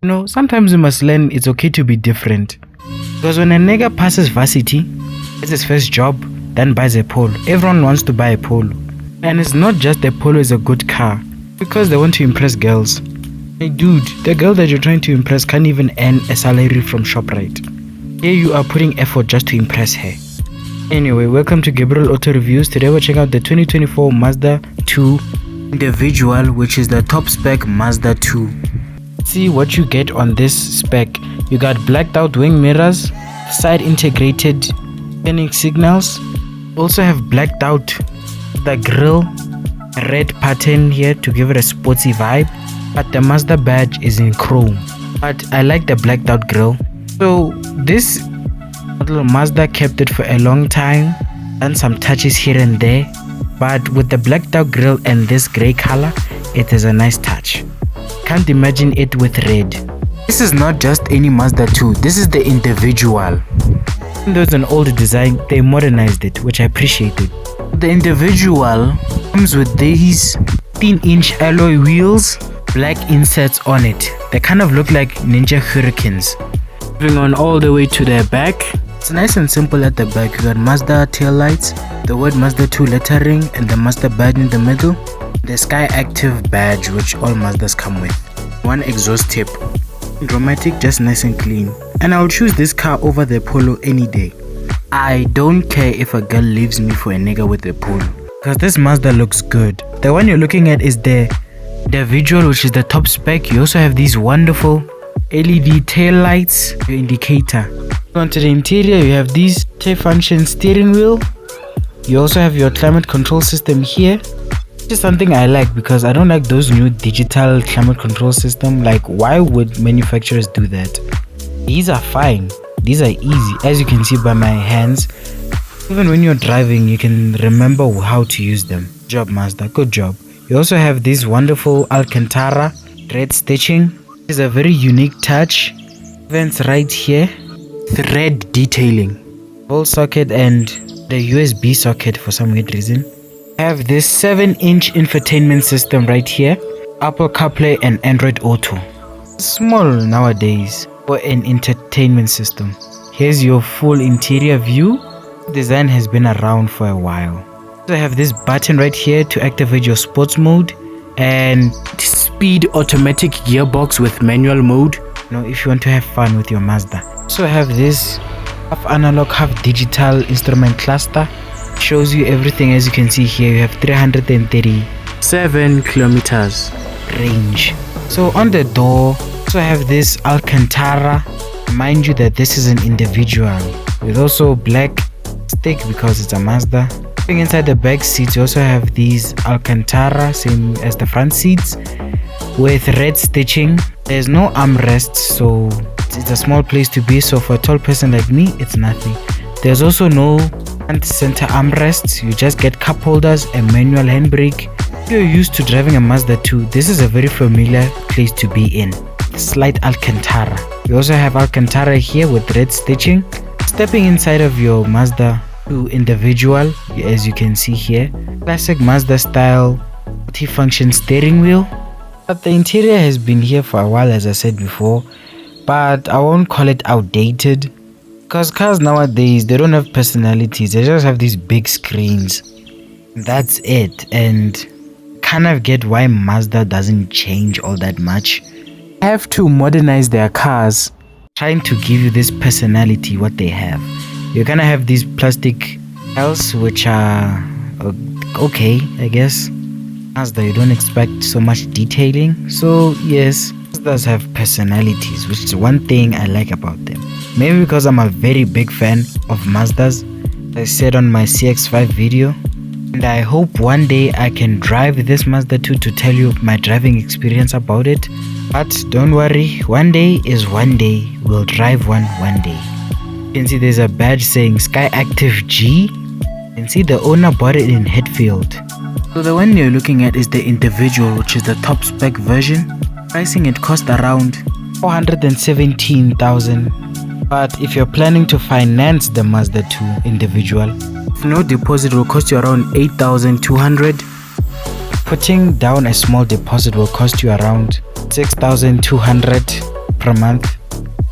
Sometimes we must learn it's okay to be different. Because when a nigga passes varsity, gets his first job, then buys a Polo, everyone wants to buy a Polo. And it's not just a Polo is a good car, because they want to impress girls. Hey dude, the girl that you're trying to impress can't even earn a salary from ShopRite. Here you are putting effort just to impress her. Anyway, welcome to Gabriel Auto Reviews. Today we're checking out the 2024 Mazda 2 Individual, which is the top spec Mazda 2. See what you get on this spec. You got blacked out wing mirrors, side integrated turning signals, also have blacked out the grille, red pattern here to give it a sportsy vibe, but the Mazda badge is in chrome. But I like the blacked out grille. So this little Mazda kept it for a long time, done some touches here and there, but with the blacked out grille and this grey color, it is a nice touch. Can't imagine it with red. This is not just any Mazda 2, this is the Individual. Even though it's an older design, they modernized it, which I appreciated. The Individual comes with these 15-inch alloy wheels, black insets on it. They kind of look like Ninja Hurricanes. Moving on all the way to the back, it's nice and simple at the back. You got Mazda tail lights, the word Mazda 2 lettering, and the Mazda badge in the middle. The Sky Active badge, which all Mazdas come with. One exhaust tip. Dramatic, just nice and clean. And I'll choose this car over the Polo any day. I don't care if a girl leaves me for a nigga with a Polo, because this Mazda looks good. The one you're looking at is the Individual, which is the top spec. You also have these wonderful LED tail lights, your indicator. Onto the interior, you have these function steering wheel. You also have your climate control system here. Which is something I like, because I don't like those new digital climate control system. Like, why would manufacturers do that? These are fine, these are easy, as you can see by my hands. Even when you're driving, you can remember how to use them. Good job, Mazda, good job. You also have this wonderful Alcantara thread stitching. It's a very unique touch. Vents right here, thread detailing, whole socket and the USB socket for some weird reason. Have this 7-inch infotainment system right here, Apple CarPlay and Android Auto. Small nowadays for an entertainment system. Here's your full interior view. Design has been around for a while. So I have this button right here to activate your sports mode and speed automatic gearbox with manual mode. If you want to have fun with your Mazda. So I have this half analog, half digital instrument cluster. Shows you everything. As you can see here, you have 337 kilometers range. So on the door, so I have this Alcantara. Mind you that this is an Individual with also black stick because it's a Mazda. Inside the back seats, you also have these Alcantara, same as the front seats, with red stitching. There's no armrests, so it's a small place to be. So for a tall person like me, it's nothing. There's also no front center armrests. You just get cup holders, a manual handbrake. If you're used to driving a Mazda 2, this is a very familiar place to be in. Slight Alcantara. You also have Alcantara here with red stitching. Stepping inside of your Mazda 2 Individual, as you can see here, classic Mazda style multi-function steering wheel. But the interior has been here for a while, as I said before, but I won't call it outdated, because cars nowadays, they don't have personalities. They just have these big screens. That's it. And kind of get why Mazda doesn't change all that much. They have to modernize their cars, trying to give you this personality what they have. You're gonna have these plastic tiles, which are okay, I guess. Mazda, you don't expect so much detailing. So yes, Mazdas have personalities, which is one thing I like about them. Maybe because I'm a very big fan of Mazdas, I said on my CX-5 video. And I hope one day I can drive this Mazda 2 to tell you my driving experience about it. But don't worry, one day is one day. We'll drive one day. You can see there's a badge saying Sky Active G. You can see the owner bought it in Hetfield. So the one you're looking at is the Individual, which is the top spec version. Pricing it cost around 417,000. But if you're planning to finance the Mazda 2 Individual, no deposit will cost you around 8,200. Putting down a small deposit will cost you around 6,200. per month.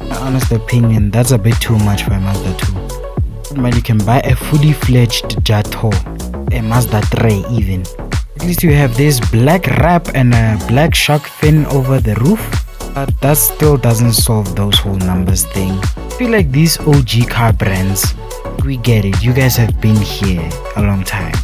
My honest opinion, that's a bit too much for a Mazda 2. But you can buy a fully fledged Jato, a Mazda 3 even. At least you have this black wrap and a black shark fin over the roof. But that still doesn't solve those whole numbers thing. I feel like these OG car brands, we get it, you guys have been here a long time.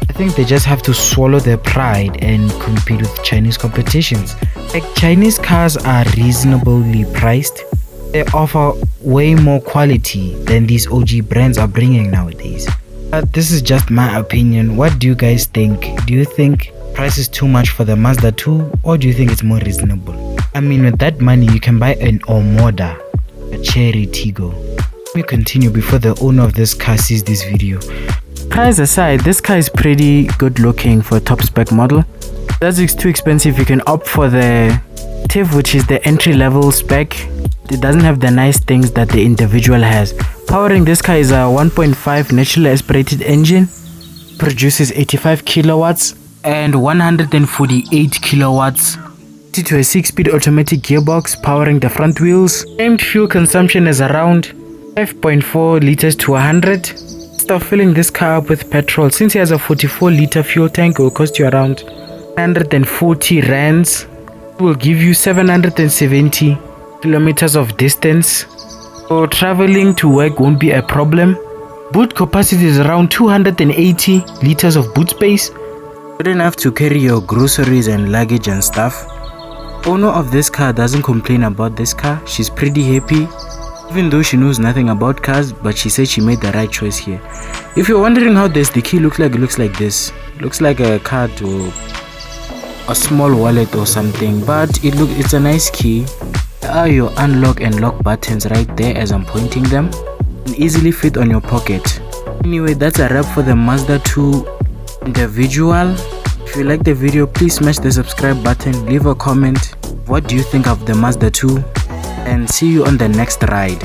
I think they just have to swallow their pride and compete with Chinese competitions. Like, Chinese cars are reasonably priced. They offer way more quality than these OG brands are bringing nowadays. But this is just my opinion. What do you guys think? Do you think price is too much for the Mazda 2, or do you think it's more reasonable? I mean, with that money you can buy an Omoda, a Cherry Tiggo. Let me continue before the owner of this car sees this video. Price aside, this car is pretty good looking for a top spec model. That's too expensive. You can opt for the TIF, which is the entry level spec. It doesn't have the nice things that the individual has. Powering this car is a 1.5 naturally aspirated engine, produces 85 kilowatts and 148 kilowatts to a 6-speed automatic gearbox powering the front wheels. Aimed fuel consumption is around 5.4 liters to 100. Start filling this car up with petrol. Since he has a 44 liter fuel tank, it will cost you around 140 rands. It will give you 770 kilometers of distance. So traveling to work won't be a problem. Boot capacity is around 280 liters of boot space. You don't have to carry your groceries and luggage and stuff. Owner of this car doesn't complain about this car. She's pretty happy, even though she knows nothing about cars, but she said she made the right choice here. If you're wondering how the key looks like, it looks like this. It looks like a card or a small wallet or something, but it's a nice key. There are your unlock and lock buttons right there as I'm pointing them, and easily fit on your pocket. Anyway, that's a wrap for the Mazda 2 individual. If you like the video, please smash the subscribe button, leave a comment. What do you think of the Mazda 2? And see you on the next ride.